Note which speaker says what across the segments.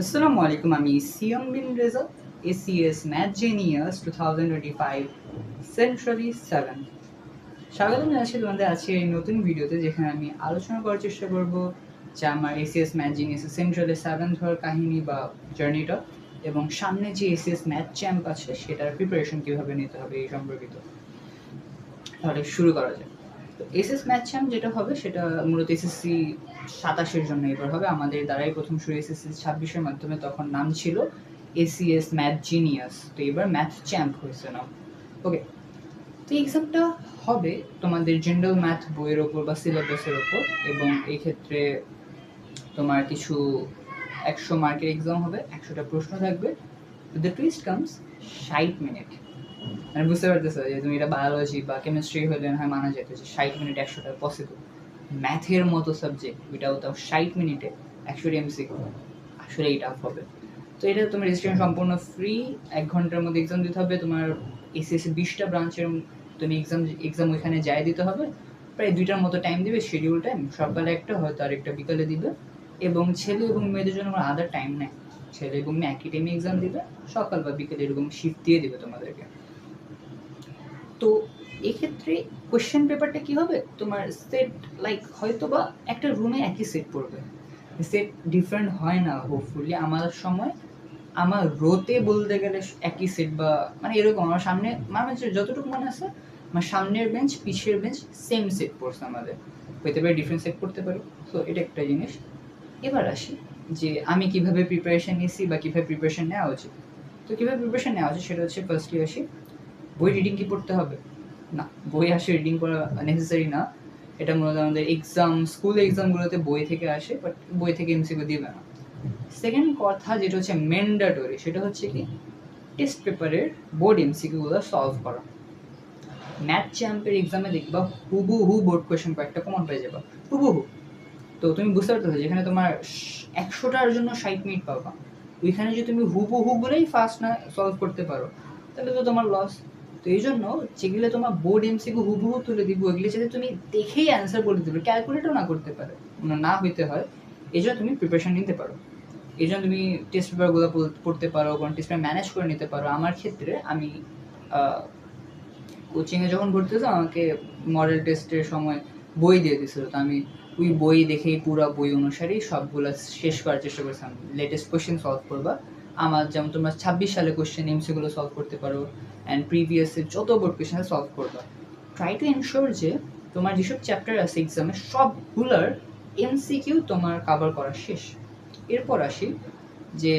Speaker 1: আসসালামু আলাইকুম, আমি Siam Bin Reza, ACS math genius 2025 centrally 7। স্বাগতম জানাচ্ছি তোমাদের আজকে এই নতুন ভিডিওতে, যেখানে আমি আলোচনা করার চেষ্টা করব যে আমার এসিএস ম্যাথ জিনিয়াস সেন্ট্রালি 7 হওয়ার কাহিনী বা জার্নিটা, এবং সামনে যে এসিএস ম্যাথ চ্যাম্প আছে সেটার প্রিপারেশন কীভাবে নিতে হবে এই সম্পর্কিত। তাহলে শুরু করা যায়। তো এসএস ম্যাথ চ্যাম্প যেটা হবে সেটা মূলত এসএসসি 27-এর জন্য এবার হবে। আমাদের দ্বারাই প্রথম শুরু এসএসসি 26-এর মাধ্যমে, তখন নাম ছিল এসিএস ম্যাথ জিনিয়াস, তো এবার ম্যাথ চ্যাম্প হয়েছে না। ওকে, তো এক্সামটা হবে তোমাদের জেনারেল ম্যাথ বইয়ের ওপর বা সিলেবাসের ওপর, এবং এই ক্ষেত্রে তোমার কিছু 100 মার্কের এক্সাম হবে, 100টা প্রশ্ন থাকবে। The twist comes 60 minute. মানে বুঝতে পারতেছো যে তুমি এটা বায়োলজি বা কেমিস্ট্রি হলে হয় মানা যেত যে 60 মিনিট 100টা পসিবল। ম্যাথের মতো সাবজেক্ট ওইটাও তাও 60 মিনিটে 100 এমসিকিউ, আসলেই টাফ হবে। তো এটা তোমার রেজিস্ট্রেশন সম্পূর্ণ ফ্রি, 1 ঘন্টার মধ্যে এক্সাম দিতে হবে। তোমার এসএসসি 20টা ব্রাঞ্চের তুমি এক্সাম ওইখানে যাই দিতে হবে। প্রায় 2টার মতো টাইম দিবে, শিডিউল টাইম, সকালে একটা হয়তো আরেকটা বিকালে দিবে। এবং ছেলে এবং মেয়েদের জন্য কোনো আদার টাইম নেই, ছেলে এবং মেয়ে একই টাইমে এক্সাম দিবে, সকাল বা বিকেলে এরকম শিফট দিয়ে দিবে তোমাদেরকে। তো এক্ষেত্রে কোয়েশ্চেন পেপারটা কি হবে, তোমার সেট লাইক হয়তো বা একটা রুমে একই সেট পড়বে, সেট ডিফারেন্ট হয় না হোপফুলি। আমার সময় আমার রোতে বলতে গেলে একই সেট, বা মানে এরকম আমার সামনে মানে যতটুকু মনে আছে আমার সামনের বেঞ্চ পিছের বেঞ্চ সেম সেট পড়ছে আমাদের, হইতে পারে ডিফারেন্ট সেট পড়তে পারে। তো এটা একটা জিনিস। এবার আসি যে আমি কিভাবে প্রিপারেশন নিয়েছি বা কীভাবে প্রিপারেশন নেওয়া উচিত। তো কীভাবে প্রিপারেশন নেওয়া উচিত সেটা হচ্ছে, ফার্স্টলি আসি বই রিডিং কি পড়তে হবে না, বই আসে রিডিং করা নেসেসারি না। এটা মূলত আমাদের এক্সাম, স্কুল এক্সামগুলোতে বই থেকে আসে, বাট বই থেকে এমসিকিউ দিবে না। সেকেন্ড কথা যেটা হচ্ছে ম্যান্ডেটরি, সেটা হচ্ছে কি টেস্ট পেপারের বোর্ড এমসিকিউগুলো সলভ করা। ম্যাথ চ্যাম্পের এক্সামে দেখবা হুবহু বোর্ড কোয়েশ্চেন কয়েকটা কমন পেয়ে যাবা, হুবহু। তো তুমি বুঝতে পারতেছো যেখানে তোমার 100টার জন্য 60 মিনিট পাবা, ওইখানে যদি তুমি হুবহুগুলোই ফার্স্ট না সলভ করতে পারো তাহলে তো তোমার লস। তো এই জন্য যেগুলো তোমার বোর্ড এমসিকিউ হুবহু তুলে দিব, ওইগুলি যাতে তুমি দেখেই অ্যান্সার বলে দেবে, ক্যালকুলেটও না করতে পারে না হইতে হয়, এই জন্য তুমি প্রিপারেশন নিতে পারো। এই জন্য তুমি টেস্ট পেপারগুলো পড়তে পারো, কোনো টেস্ট পেপার ম্যানেজ করে নিতে পারো। আমার ক্ষেত্রে আমি কোচিংয়ে যখন ভর্তি হতাম আমাকে মডেল টেস্টের সময় বই দিয়ে দিছিল, তো আমি ওই বই দেখেই পুরো বই অনুসারেই সবগুলো শেষ করার চেষ্টা করেছিলাম। লেটেস্ট কোয়েশ্চেন সলভ করবা, আমার যেমন তোমরা 26 সালে কোয়েশ্চেন এমসিগুলো সলভ করতে পারো, অ্যান্ড প্রিভিয়াসের যত বোর্ড কোয়েশ্চেন সলভ করবা। ট্রাই টু এনশোর যে তোমার যেসব চ্যাপ্টার আছে এক্সামে সবগুলোর এমসিকিউ তোমার কভার করা শেষ। এরপর আসি যে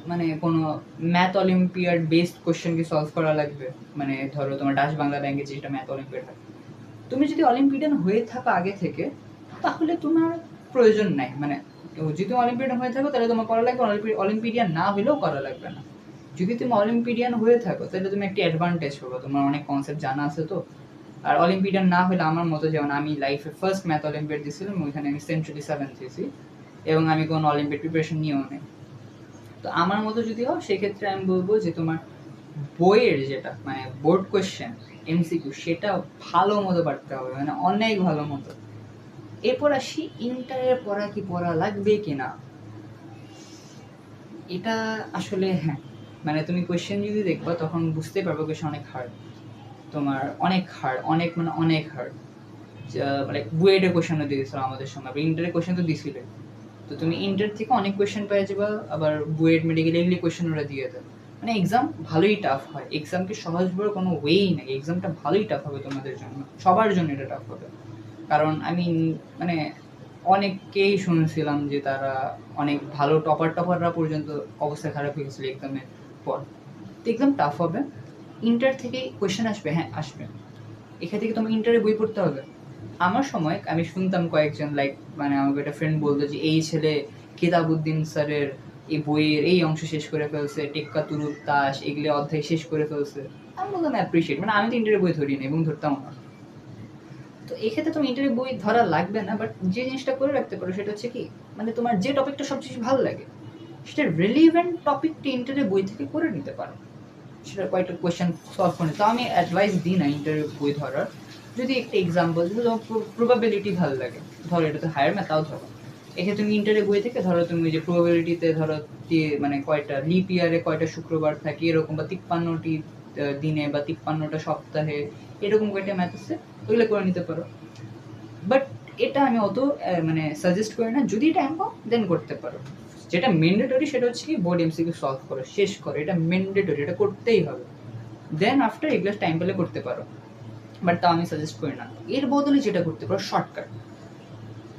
Speaker 1: মানে কোনো ম্যাথ অলিম্পিয়াড বেসড কোশ্চেন কি সলভ করা লাগবে, মানে ধরো তোমার ডাচ বাংলা ল্যাঙ্গুয়েজ যেটা ম্যাথ অলিম্পিয়াড হয়, তুমি যদি অলিম্পিয়ান হয়ে থাকো আগে থেকে তাহলে তোমার প্রয়োজন নাই। মানে যদি তুমি অলিম্পিয়ান হয়ে থাকো তাহলে তোমার করা লাগবে, অলিম্পিডিয়ান না হলেও করা লাগবে না। যদি তুমি অলিম্পিডিয়ান হয়ে থাকো তাহলে তুমি একটা অ্যাডভান্টেজ পাবো, তোমার অনেক কনসেপ্ট জানা আছে তো। আর অলিম্পিডিয়ান না হলে আমার মতো, যেমন আমি লাইফে ফার্স্ট ম্যাথ অলিম্পিয়াড দিয়েছিলাম, ওইখানে আমি সেঞ্চুরি 7 দিয়েছি, এবং আমি কোনো অলিম্পিয়াড প্রিপারেশন নিয়েও নেই। তো আমার মতো যদি হয় সেক্ষেত্রে আমি বলবো যে তোমার বইয়ের যেটা মানে বোর্ড কোয়েশ্চেন এমসিকিউ সেটা ভালো মতো পারতে হবে, মানে অনেক ভালো মতো। এরপর আসি ইন্টারের পড়া কি পড়া লাগবে কি না। এটা আসলে হ্যাঁ, মানে তুমি কোয়েশ্চেন যদি দেখবা তখন বুঝতে পারবে কোয়েশ্চেন অনেক হার্ড, তোমার অনেক হার্ড, অনেক মানে অনেক হার্ড। মানে বুয়েটের কোয়েশ্চেনও দিয়ে দিয়েছিল আমাদের সময়, ইন্টারের কোয়েশ্চেন তো দিছিল। তো তুমি ইন্টার থেকে অনেক কোয়েশ্চেন পেয়ে যাবা, আবার বুয়েট মেডিকেল এগুলি কোয়েশ্চেন ওরা দিয়ে দেয়। মানে এক্সাম ভালোই টাফ হয়, এক্সামকে সহজ বলে কোনো ওয়েই নেই, এক্সামটা ভালোই টাফ হবে তোমাদের জন্য, সবার জন্য এটা টাফ হবে। কারণ আমি মানে অনেককেই শুনেছিলাম যে তারা অনেক ভালো টপাররা পর্যন্ত অবস্থা খারাপ হয়ে গেছিলো এক্সামের পর। তো এক্সাম টাফ হবে, ইন্টার থেকেই কোয়েশ্চেন আসবে, হ্যাঁ আসবে। এখান থেকে তোমার ইন্টারে বই পড়তে হবে। আমার সময় আমি শুনতাম কয়েকজন লাইক মানে আমাকে একটা ফ্রেন্ড বলতো যে এই ছেলে কিতাবউদ্দিন স্যারের এই বইয়ের এই অংশ শেষ করে ফেলছে, টেক্কা তুরুপ তাস এগুলো অধ্যায় শেষ করে ফেলছে। আমি বলতাম অ্যাপ্রিসিয়েট, মানে আমি তো ইন্টারের বই ধরি না এবং ধরতাম না। তো এক্ষেত্রে তুমি ইন্টারের বই ধরা লাগবে না, বাট যে জিনিসটা করে রাখতে পারো সেটা হচ্ছে কি, মানে তোমার যে টপিকটা সবচেয়ে ভালো লাগে সেটা রিলিভেন্ট টপিকটা ইন্টারের বই থেকে করে নিতে পারো, সেটা কয়েকটা কোয়েশ্চেন সলভ করে। তো আমি অ্যাডভাইস দিই না ইন্টারভিউ বই ধরার। যদি একটা এক্সাম্পল যদি প্রবাবিলিটি ভালো লাগে, ধরো এটা তো হায়ার ম্যাথ, তাও ধরো এখানে তুমি ইন্টারে বই থেকে ধরো তুমি যে প্রবাবিলিটিতে ধরো মানে কয়টা লিপ ইয়ারে কয়টা শুক্রবার থাকে এরকম, বা 53টি দিনে বা 53টা সপ্তাহে এরকম কয়টা ম্যাথ আছে, ওইগুলো করে নিতে পারো। বাট এটা আমি অত মানে সাজেস্ট করি না, যদি টাইম পাও দেন করতে পারো। যেটা ম্যান্ডেটরি সেটা হচ্ছে কি বোর্ড এমসিকিউ সলভ করো, শেষ করো, এটা ম্যান্ডেটরি, এটা করতেই হবে। দেন আফটার এগুলো টাইম পেলে করতে পারো, বাট তাও আমি সাজেস্ট করি না। এর বদলে যেটা করতে পারো শর্টকাট,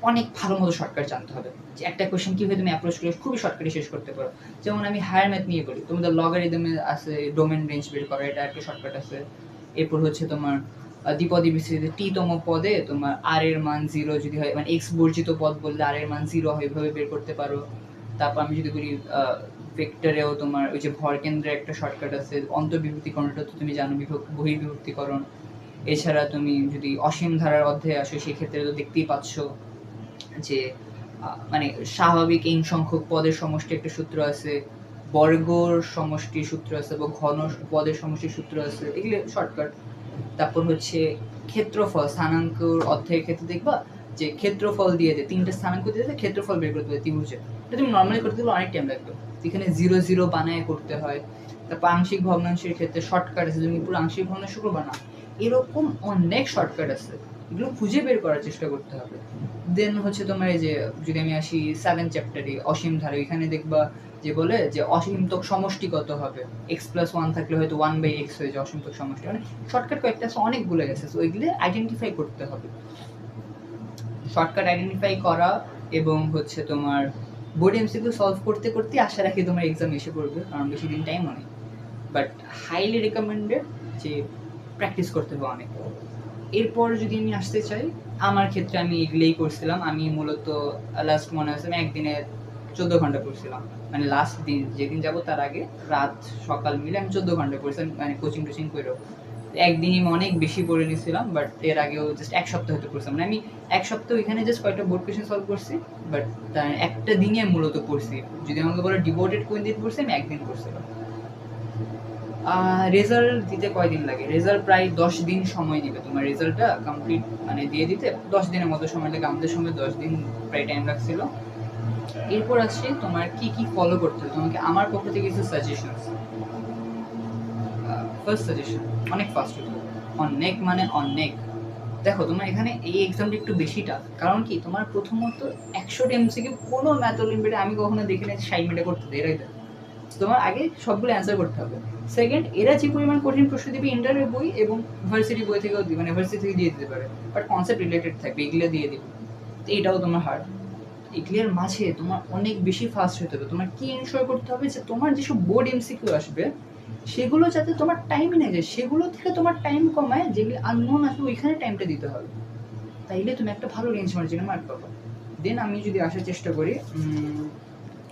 Speaker 1: অনেক ভালো মতো শর্টকাট জানতে হবে যে একটা কোয়েশ্চেন কীভাবে তুমি অ্যাপ্রোচ করে খুবই শর্টকাটে শেষ করতে পারো। যেমন আমি হায়ার ম্যাথ নিয়ে বলি, তোমাদের লগারিদমে আছে ডোমেন রেঞ্জ বের করা, এটা একটা শর্টকাট আছে। এরপর হচ্ছে তোমার দ্বিপদী বিস্তৃতিতে টি-তম পদে তোমার আর এর মান 0 যদি হয়, মানে এক্স বর্জিত পদ বললে আর এর মান 0 হয়, এভাবে বের করতে পারো। তারপর আমি যদি বলি ভেক্টরেও তোমার ওই যে ভর কেন্দ্রে একটা শর্টকাট আছে, অন্তর্বিভক্তিকরণটা তো তুমি জানো, বহির্বিভক্তিকরণ। এছাড়া তুমি যদি অসীম ধারার অধ্যায়ে আসো সেক্ষেত্রে তো দেখতেই পাচ্ছ যে মানে স্বাভাবিক n সংখ্যক পদের সমষ্টি একটা সূত্র আছে, বর্গর সমষ্টির সূত্র আছে বা ঘন পদের সমষ্টির সূত্র আছে, এগুলো শর্টকাট। তারপর হচ্ছে ক্ষেত্রফল, স্থানাঙ্কর অধ্যায়ের ক্ষেত্রে দেখবা যে ক্ষেত্রফল দিয়ে দেয়, 3টা স্থানাঙ্ক দিয়ে দেয়, ক্ষেত্রফল বের করতে হবে ত্রিভুজের। এটা তুমি নর্মালি করতে গেলে অনেক টাইম লাগবে, এখানে 0 0 বানায় করতে হয়। তারপর আংশিক ভগ্নাংশের ক্ষেত্রে শর্টকাট আছে, তুমি পুরো আংশিক ভগ্নাংশ করবা না, এরকম অনেক শর্টকাট আছে, এগুলো খুঁজে বের করার চেষ্টা করতে হবে। দেন হচ্ছে তোমার এই যে যদি আমি আসি 7 চ্যাপ্টারে অসীম ধারা, এখানে দেখবা যে বলে যে অসীমতক সমষ্টি কত হবে, x+1 থাকলে হয়তো 1/x হয়ে যায় অসীমতক সমষ্টি, মানে শর্টকাট কয়েকটা আছে, অনেকগুলো গেছে, সো এগুলো আইডেন্টিফাই করতে হবে। শর্টকাট আইডেন্টিফাই করা এবং হচ্ছে তোমার বোর্ড এমসিকিউ সলভ করতে করতে আশা রাখি তোমার এক্সাম এসে পড়বে, কারণ বেশি দিন টাইমও নেই। বাট হাইলি রেকমেন্ডেড যে প্র্যাকটিস করতে হবে অনেক। এরপর যদি আমি আসতে চাই, আমার ক্ষেত্রে আমি এগুলোই করছিলাম। আমি মূলত লাস্ট মনে আছে আমি একদিনে 14 ঘন্টা পড়ছিলাম, মানে লাস্ট দিন যেদিন যাবো তার আগে রাত সকাল মিলে আমি 14 ঘন্টা পড়ছিলাম, মানে কোচিং টোচিং করেও। একদিনই আমি অনেক বেশি পড়ে নিয়েছিলাম, বাট এর আগেও জাস্ট এক সপ্তাহ হতে পড়ছিলাম, মানে আমি এক সপ্তাহ ওইখানে জাস্ট কয়েকটা বোর্ড কোয়েশ্চেন সলভ করছি, বাট একটা দিনে মূলত পড়ছি। যদি আমাকে বলে ডিভোটেড কোন দিন পড়ছি, আমি একদিন পড়ছিলাম। রেজাল্ট দিতে কয়দিন লাগে? রেজাল্ট প্রায় 10 দিন সময় নেবে তোমার রেজাল্টটা কমপ্লিট মানে দিয়ে দিতে, 10 দিনের মতো সময় লাগে, আমাদের সময় 10 দিন প্রায় টাইম লাগছিল। এরপর আসছে তোমার কি কি ফলো করতে হবে, তোমাকে আমার পক্ষ থেকে কিছু সাজেশনস। ফার্স্ট সাজেশন, অনেক ফাস্ট হতে হবে, অনেক মানে অনেক। দেখো তোমার এখানে এই এক্সামটা একটু বেশি টাফ, কারণ কি তোমার প্রথমত 100টা এমসিকিউ কোনো ম্যাথ অলিম্পিয়াডে আমি কখনো দেখি না 60 মিনিটে করতে দেয়, এরাই দেয়। তোমার আগে সবগুলো অ্যান্সার করতে হবে। সেকেন্ড, এরা যে পরিমাণ কঠিন প্রশ্ন দিবে ইন্টারের বই এবং ভার্সিটি বই থেকেও দিবে, মানে ভার্সিটি থেকে দিয়ে দিতে পারে, বাট কনসেপ্ট রিলেটেড থাকবে, এগুলো দিয়ে দিবে, তো এটাও তোমার হার্ড। এগুলোর মাঝে তোমার অনেক বেশি ফাস্ট হতে হবে। তোমার কি এনশোর করতে হবে যে তোমার যেসব বোর্ড এমসিকিউ আসবে সেগুলো যাতে তোমার টাইমই না যায়, সেগুলো থেকে তোমার টাইম কমায়, যেগুলো আননোন আসবে ওইখানে টাইমটা দিতে হবে, তাইলে তুমি একটা ভালো রেঞ্জ মার্জিনে মার্ক পাবো। দেন আমি যদি আসার চেষ্টা করি,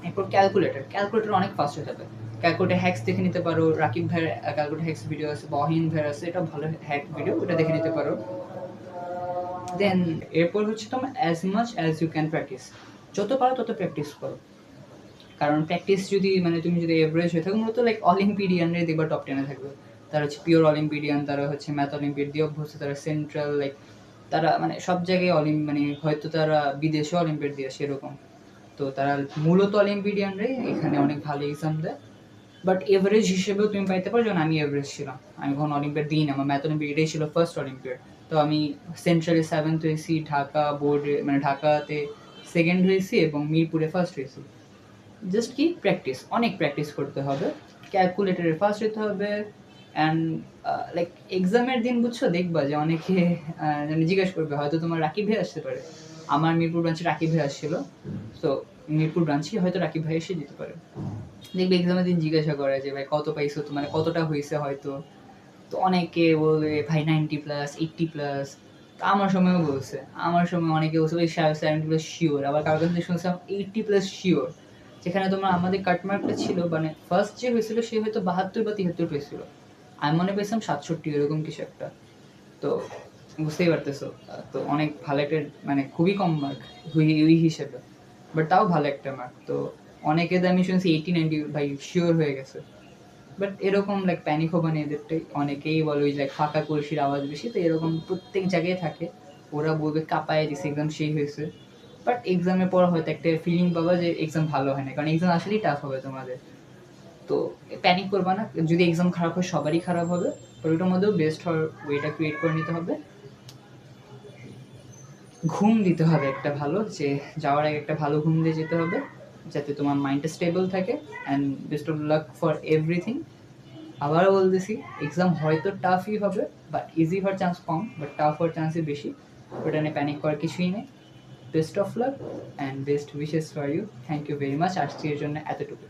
Speaker 1: এরপর ক্যালকুলেটর অনেক ফাস্ট হয়ে যাবে। ক্যালকুলেটর হ্যাক্স দেখে নিতে পারো, রাকিব ভাইয়ের ক্যালকুলেটর হ্যাক্স ভিডিও আছে, বহিন ভাইয়ের আছে, এটা ভালো হ্যাক ভিডিও, ওটা দেখে নিতে পারো। দেন এরপর হচ্ছে তোমার as much as you can practice, যত পারো তত প্র্যাকটিস করো, কারণ প্র্যাকটিস যদি মানে তুমি যদি এভারেজ হয়ে থাকো, মূলত লাইক অলিম্পিডিয়ানরাই দেখবা টপ 10-এ থাকবে। তারা হচ্ছে পিওর অলিম্পিডিয়ান, তারা হচ্ছে ম্যাথ অলিম্পিয়াড দিয়ে অভ্যস্ত, তারা সেন্ট্রাল লাইক তারা মানে সব জায়গায় মানে হয়তো তারা বিদেশে অলিম্পিয়াড দিয়ে সেরকম, তো তারা মূলত অলিম্পিডিয়ানরাই এখানে অনেক ভালো এক্সাম দেয়। বাট এভারেজ হিসেবেও তুমি পাইতে পারো, যেমন আমি এভারেজ ছিলাম, আমি কখন অলিম্পিয়াড দিই না, আমার ম্যাথ অলিম্পিয়াড এটাই ছিল ফার্স্ট অলিম্পিয়াড। তো আমি সেন্ট্রালে 7th হয়েছি, ঢাকা বোর্ডে মানে ঢাকাতে 2nd হয়েছি এবং মিরপুরে ফার্স্ট হয়েছি। জাস্ট কি প্র্যাকটিস, অনেক প্র্যাকটিস করতে হবে, ক্যালকুলেটরে ফার্স্ট হতে হবে। অ্যান্ড লাইক এক্সামের দিন বুঝছো দেখবা যে অনেকে জিজ্ঞাসা করবে, হয়তো তোমার রাকিব ভাই আসতে পারে, আমার মিরপুর ব্রাঞ্চে রাকিব ভাই আসছিল, তো মিরপুর ব্রাঞ্চে হয়তো রাকিব ভাই এসে যেতে পারে। দেখবে এক্সামের দিন জিজ্ঞাসা করে যে ভাই কত পাইছো, তো মানে কতটা হয়েছে হয়তো, তো অনেকে বলবে ভাই 90+, 80+। আমার সময়ও বলছে, আমার সময় অনেকে বলছে ভাই 70+ শিওর, আবার কারোর কাছে শুনছিলাম 80+ শিওর, যেখানে তোমার আমাদের কাটমার্কটা ছিল মানে ফার্স্ট যে হয়েছিল সে হয়তো 72 বা 73 পেয়েছিল, আমি মনে পেয়েছিলাম 67 এরকম কিছু একটা। তো বুঝতেই পারতেছো, তো অনেক ভালো একটা মানে খুবই কম মার্ক ওই হিসেবে, বাট তাও ভালো একটা মার্ক। তো অনেকে আমি শুনছি 80-90 ভাই শিওর হয়ে গেছে। বাট এরকম লাইক প্যানিক হবে না এদেরটাই, অনেকেই বলে ওই লাইক ফাঁকা কলসির আওয়াজ বেশি, তো এরকম প্রত্যেক জায়গায় থাকে, ওরা বলবে কাঁপায় দিছে একদম সেই হয়েছে, বাট এক্সামের পর হয়তো একটা ফিলিং পাবা যে এক্সাম ভালো হয় না, কারণ এক্সাম আসলেই টাফ হবে তোমাদের। তো প্যানিক করবা না, যদি এক্সাম খারাপ হয় সবারই খারাপ হবে, বাট ওটার মধ্যেও বেস্ট হওয়ার ওয়েটা ক্রিয়েট করে নিতে হবে। ঘুম দিতে হবে একটা ভালো, যে যাওয়ার আগে একটা ভালো ঘুম দিয়ে যেতে হবে, যাতে তোমার মাইন্ডটা স্টেবল থাকে। And best of luck for everything. আবারও বলতেছি, এক্সাম হয়তো টাফই হবে, বাট ইজি হওয়ার চান্স কম, বাট টাফ হওয়ার চান্সই বেশি। ওটা নিয়ে প্যানিক করার কিছুই নেই। Best of luck and best wishes for you. Thank you very much আজকের জন্য এতটুকু।